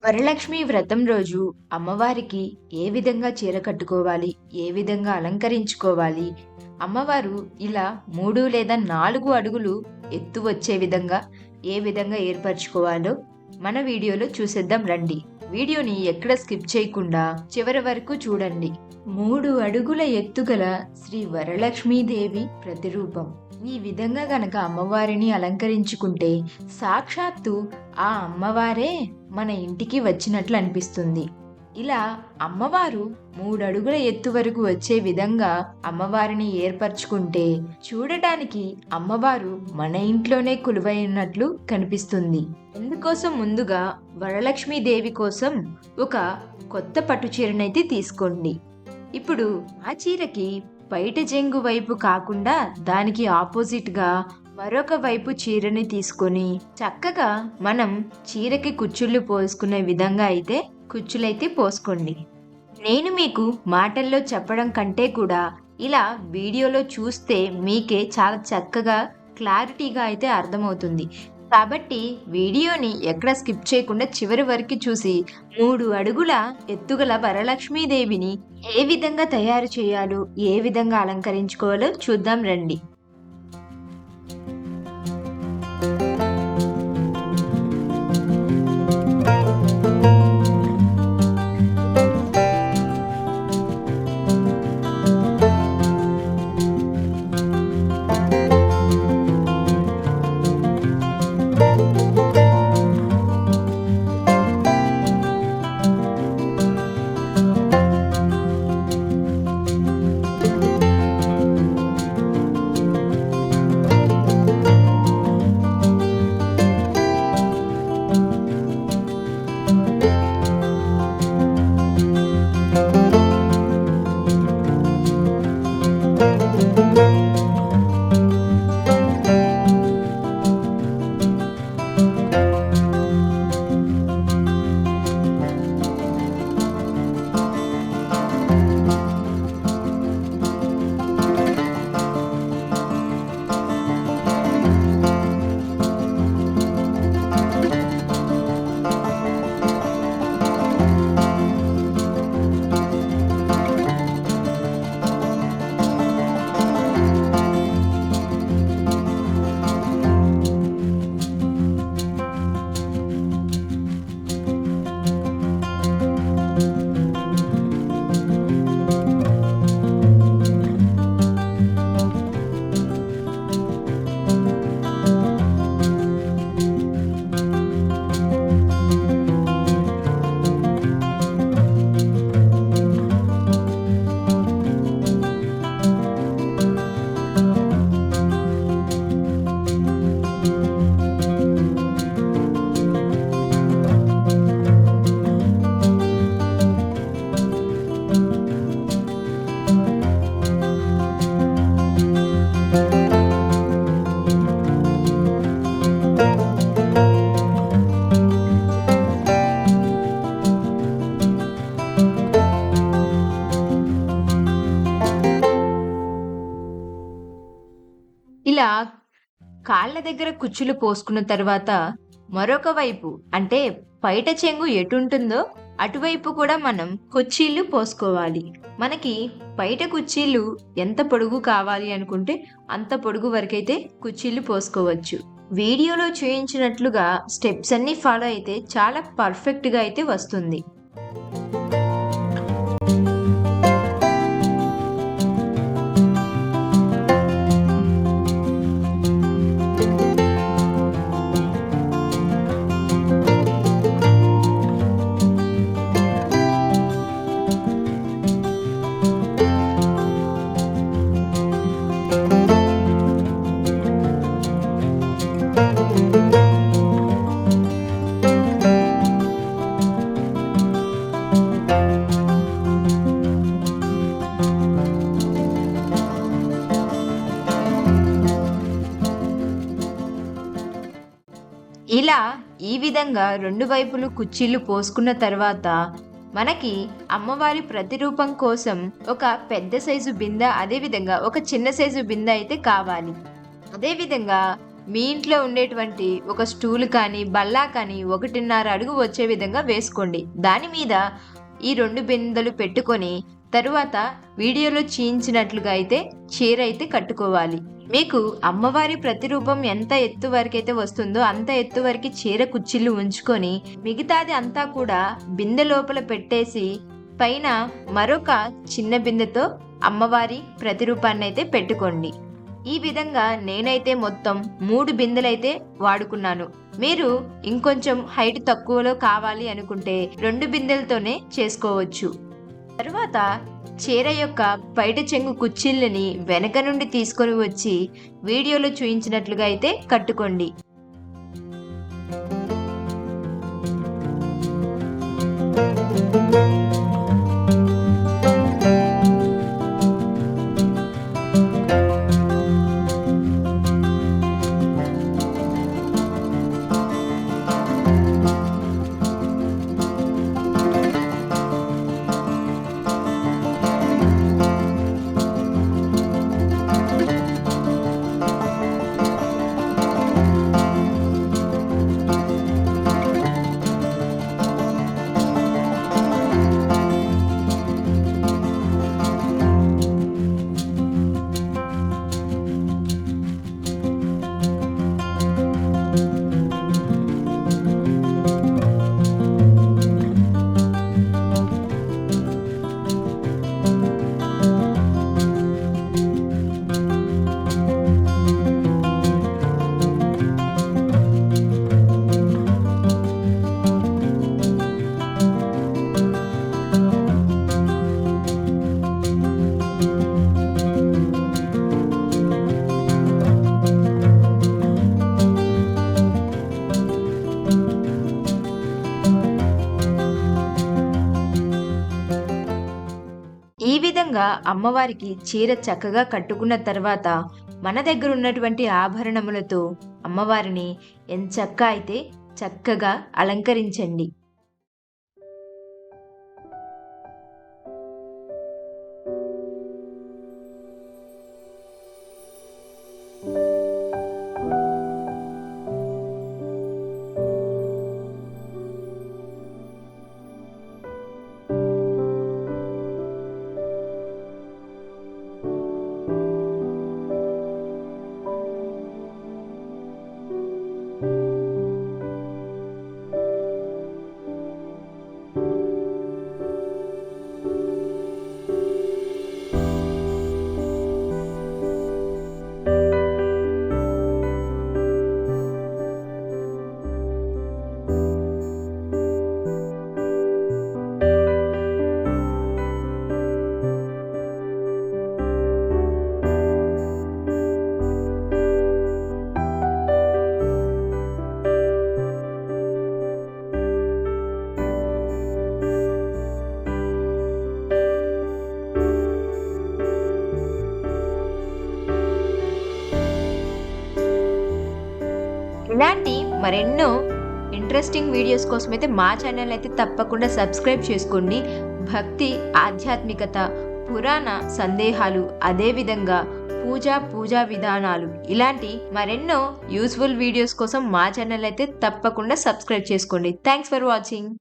వరలక్ష్మి వ్రతం రోజు అమ్మవారికి ఏ విధంగా చీర కట్టుకోవాలి? ఏ విధంగా అలంకరించుకోవాలి? అమ్మవారు ఇలా 3 లేదా 4 అడుగులు ఎత్తు వచ్చే విధంగా ఏ విధంగా ఏర్పరచుకోవాలో మన వీడియోలో చూసేద్దాం రండి. వీడియోని ఎక్కడ స్కిప్ చేయకుండా చివరి వరకు చూడండి. 3 అడుగుల ఎత్తుగల శ్రీ వరలక్ష్మీదేవి ప్రతిరూపం. ఈ విధంగా గనక అమ్మవారిని అలంకరించుకుంటే సాక్షాత్తు ఆ అమ్మవారే మన ఇంటికి వచ్చినట్లు అనిపిస్తుంది. ఇలా అమ్మవారు 3 అడుగుల ఎత్తు వరకు వచ్చే విధంగా అమ్మవారిని ఏర్పరచుకుంటే చూడటానికి అమ్మవారు మన ఇంట్లోనే కొలువై ఉన్నట్లు కనిపిస్తుంది. అందుకోసం ముందుగా వరలక్ష్మీదేవి కోసం ఒక కొత్త పట్టు చీరనైతే తీసుకోండి. ఇప్పుడు ఆ చీరకి బయట జంగు వైపు కాకుండా దానికి ఆపోజిట్ గా మరొక వైపు చీరని తీసుకొని చక్కగా మనం చీరకి కుచ్చుళ్ళు పోసుకునే విధంగా అయితే కుచ్చులైతే పోసుకోండి. నేను మీకు మాటల్లో చెప్పడం కంటే కూడా ఇలా వీడియోలో చూస్తే మీకే చాలా చక్కగా క్లారిటీగా అయితే అర్థమవుతుంది. కాబట్టి వీడియోని ఎక్కడ స్కిప్ చేయకుండా చివరి వరకు చూసి 3 అడుగుల ఎత్తుగల వరలక్ష్మీదేవిని ఏ విధంగా తయారు చేయాలో, ఏ విధంగా అలంకరించుకోవాలో చూద్దాం రండి. ఇలా కాళ్ళ దగ్గర కుచ్చులు పోసుకున్న తర్వాత మరొక వైపు అంటే పైట చెంగు ఎటుంటుందో అటువైపు కూడా మనం కుచ్చీళ్ళు పోసుకోవాలి. మనకి పైట కుచ్చీళ్ళు ఎంత పొడుగు కావాలి అనుకుంటే అంత పొడుగు వరకైతే కుచ్చీళ్ళు పోసుకోవచ్చు. వీడియోలో చూయించినట్లుగా స్టెప్స్ అన్ని ఫాలో అయితే చాలా పర్ఫెక్ట్గా అయితే వస్తుంది. ఇలా ఈ విధంగా 2 వైపులు కుర్చీలు పోసుకున్న తర్వాత మనకి అమ్మవారి ప్రతిరూపం కోసం ఒక పెద్ద సైజు బిందె, అదేవిధంగా ఒక చిన్న సైజు బిందె అయితే కావాలి. అదేవిధంగా మీ ఇంట్లో ఉండేటువంటి ఒక స్టూల్ కానీ బల్ల కానీ 1.5 అడుగు వచ్చే విధంగా వేసుకోండి. దాని మీద ఈ 2 బిందెలు పెట్టుకొని తరువాత వీడియోలో చూయించినట్లుగా అయితే చీర అయితే కట్టుకోవాలి. మీకు అమ్మవారి ప్రతిరూపం ఎంత ఎత్తు వరకైతే వస్తుందో అంత ఎత్తు వరకు చీర కుచ్చిళ్ళు ఉంచుకొని మిగతాది అంతా కూడా బిందె లోపల పెట్టేసి పైన మరొక చిన్న బిందెతో అమ్మవారి ప్రతిరూపాన్ని అయితే పెట్టుకోండి. ఈ విధంగా నేనైతే మొత్తం 3 బిందెలైతే వాడుకున్నాను. మీరు ఇంకొంచెం హైట్ తక్కువలో కావాలి అనుకుంటే 2 బిందెలతోనే చేసుకోవచ్చు. తరువాత చీర యొక్క బయట చెంగు కుచ్చిళ్ళని వెనక నుండి తీసుకొని వచ్చి వీడియోలో చూయించినట్లుగా అయితే కట్టుకోండి. ఈ విధంగా అమ్మవారికి చీర చక్కగా కట్టుకున్న తర్వాత మన దగ్గర ఉన్నటువంటి ఆభరణములతో అమ్మవారిని ఎంచక్కా అయితే చక్కగా అలంకరించండి. ఇలాంటి మరెన్నో ఇంట్రెస్టింగ్ వీడియోస్ కోసం అయితే మా ఛానల్ అయితే తప్పకుండా సబ్స్క్రైబ్ చేసుకోండి. భక్తి, ఆధ్యాత్మికత, పురాణ సందేహాలు, అదేవిధంగా పూజా విధానాలు ఇలాంటి మరెన్నో యూస్ఫుల్ వీడియోస్ కోసం మా ఛానల్ అయితే తప్పకుండా సబ్స్క్రైబ్ చేసుకోండి. Thanks for watching.